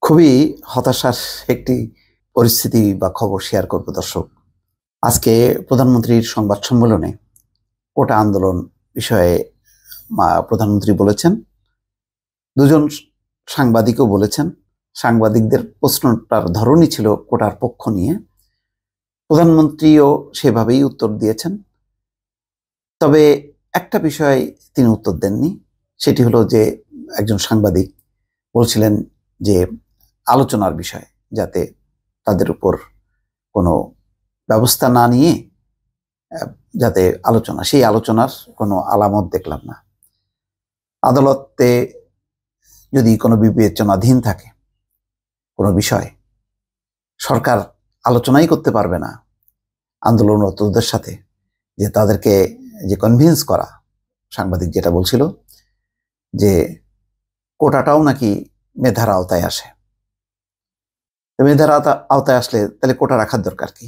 খুবই হতাশার একটি পরিস্থিতি বা খবর শেয়ার করব দর্শক। আজকে প্রধানমন্ত্রীর সংবাদ সম্মেলনে কোটা আন্দোলন বিষয়ে প্রধানমন্ত্রী বলেছেন, দুজন সাংবাদিকও বলেছেন। সাংবাদিকদের প্রশ্নটার ধরনই ছিল কোটার পক্ষ নিয়ে, প্রধানমন্ত্রীও সেভাবেই উত্তর দিয়েছেন। তবে একটা বিষয় তিনি উত্তর দেননি, সেটি হলো যে একজন সাংবাদিক বলছিলেন যে আলোচনার বিষয়, যাতে তাদের উপর কোনো ব্যবস্থা না নিয়ে যাতে সেই আলোচনার কোনো আলামত দেখলাম না। আদালতে যদি কোনো বিবেচনাধীন থাকে কোনো বিষয়, সরকার আলোচনাই করতে পারবে না আন্দোলনরতদের সাথে, যে তাদেরকে যে কনভিন্স করা। সাংবাদিক যেটা বলছিল যে কোটাটাও নাকি মেধার আওতায় আসে, মেধার আওতায় আসলে তাহলে কোটা রাখার দরকার কি?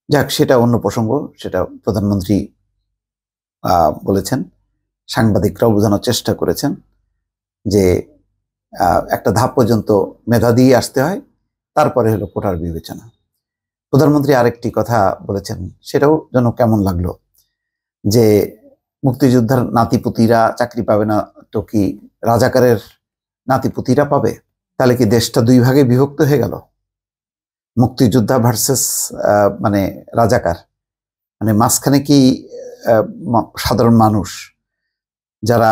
যাক, সেটা অন্য প্রসঙ্গ, সেটা প্রধানমন্ত্রী বলেছেন। সাংবাদিকরাও বোঝানোর চেষ্টা করেছেন যে একটা ধাপ পর্যন্ত মেধা দিয়ে আসতে হয়, তারপরে হলো কোটার বিবেচনা। প্রধানমন্ত্রী আরেকটি কথা বলেছেন, সেটাও যেন কেমন লাগলো, যে মুক্তিযোদ্ধার নাতিপুতিরা চাকরি পাবে না তো কি রাজাকারের নাতিপুতিরা পাবে? তাহলে কি দেশটা দুই ভাগে বিভক্ত হয়ে গেল? মুক্তিযোদ্ধা ভার্সেস মানে রাজাকার, মানে মাঝখানে কি সাধারণ মানুষ যারা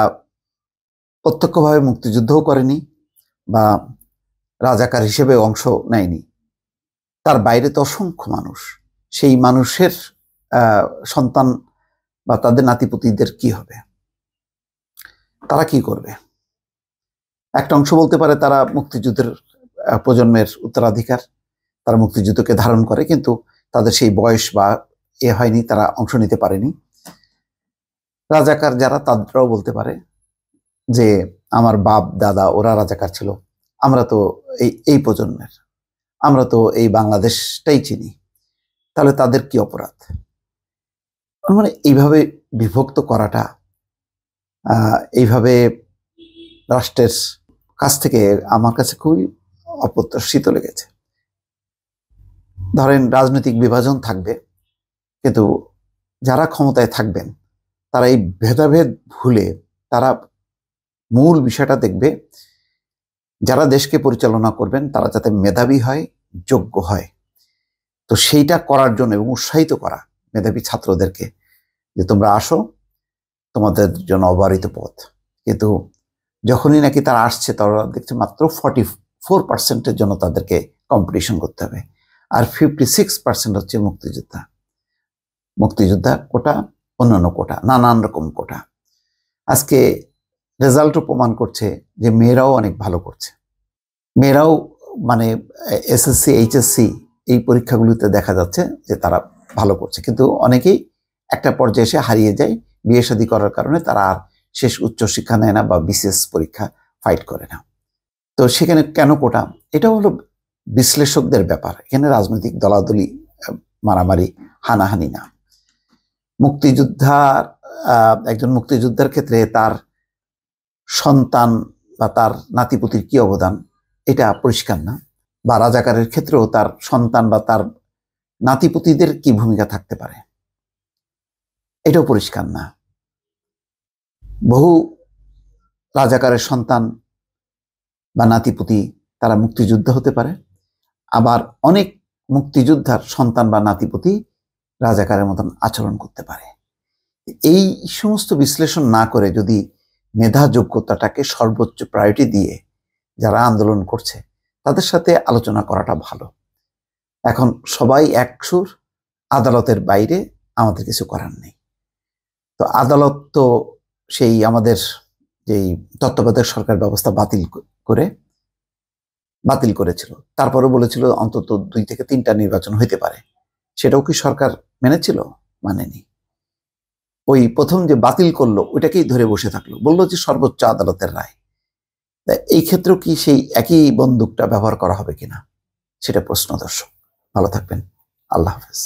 প্রত্যক্ষভাবে মুক্তিযুদ্ধও করেনি বা রাজাকার হিসেবে অংশ নেয়নি, তার বাইরে তো অসংখ্য মানুষ, সেই মানুষের সন্তান বা তাদের নাতিপুতিদের কি হবে? তারা কি করবে? একটা অংশ বলতে পারে তারা মুক্তিযুদ্ধের প্রজন্মের উত্তরাধিকার, তারা মুক্তিযুদ্ধকে ধারণ করে, কিন্তু তাদের সেই বয়স বা হয়নি, তারা অংশ নিতে পারেনি। রাজাকার যারা, তাদেরও বলতে পারে যে আমার বাপ দাদা ওরা রাজাকার ছিল, আমরা তো এই প্রজন্মের, আমরা তো এই বাংলাদেশটাই চিনি, তাহলে তাদের কি অপরাধ? মানে এইভাবে বিভক্ত করাটা, এইভাবে রাষ্ট্রের কাছ থেকে আমার কাছে খুবই অপ্রত্যাশিত লেগেছে। ধরেন রাজনৈতিক বিভাজন থাকবে, কিন্তু যারা ক্ষমতায় থাকবেন তারা এই ভেদাভেদ ভুলে তারা মূল বিষয়টা দেখবে, যারা দেশকে পরিচালনা করবেন তারা যাতে মেধাবী হয়, যোগ্য হয়। তো সেইটা করার জন্য এবং উৎসাহিত করা মেধাবী ছাত্রদেরকে, যে তোমরা আসো, তোমাদের জন্য অবারিত পথ। কিন্তু যখনই নাকি তারা আসছে, তারা দেখছে মাত্র 44% জন্য তাদেরকে কম্পিটিশন করতে হবে, আর 56% হচ্ছে মুক্তিযোদ্ধা কোটা, অন্যান্য কোটা, নানান রকম কোটা। আজকে রেজাল্টও প্রমাণ করছে যে মেয়েরাও অনেক ভালো করছে। মেয়েরাও মানে এসএসসি এইচএসসি এই পরীক্ষাগুলিতে দেখা যাচ্ছে যে তারা ভালো করছে, কিন্তু অনেকেই একটা পর্যায়ে এসে হারিয়ে যায় বিয়ে শাদী করার কারণে। তারা আর শেষ উচ্চশিক্ষা নেয় না বা বিসিএস পরীক্ষা ফাইট করে না। তো সেখানে কেন কোটা? এটা হলো বিশ্লেষকদের ব্যাপার, এখানে রাজনৈতিক দলাদলি মারামারি হানাহানি না। একজন মুক্তিযোদ্ধার ক্ষেত্রে তার সন্তান বা তার নাতিপুতির কি অবদান, এটা পরিষ্কার না। বা রাজাকারের ক্ষেত্রেও তার সন্তান বা তার নাতিপুতিদের কি ভূমিকা থাকতে পারে, এটাও পরিষ্কার না। বহু রাজাকারের সন্তান বা নাতিপুতি তারা মুক্তিযোদ্ধা হতে পারে, আবার অনেক মুক্তিযোদ্ধার সন্তান বা নাতিপুতি রাজাকারের মতন আচরণ করতে পারে। এই সমস্ত বিশ্লেষণ না করে যদি মেধা যোগ্যতাটাকে সর্বোচ্চ প্রায়োরিটি দিয়ে যারা আন্দোলন করছে তাদের সাথে আলোচনা করাটা ভালো। এখন সবাই একসুর, আদালতের বাইরে আমাদের কিছু করার নেই। তো আদালত তো সেই আমাদের যেই তত্ত্বাবধায়ক সরকার ব্যবস্থা বাতিল করেছিল, তারপরে বলেছিল অন্তত 2 থেকে 3টা নির্বাচন হইতে পারে। সেটাও কি সরকার মেনেছিল? মানেনি। ওই প্রথম যে বাতিল করলো ওইটাকেই ধরে বসে থাকলো, বললো যে সর্বোচ্চ আদালতের রায়। এই ক্ষেত্রেও কি সেই একই বন্দুকটা ব্যবহার করা হবে কিনা, সেটা প্রশ্ন। দর্শক ভালো থাকবেন, আল্লাহ হাফেজ।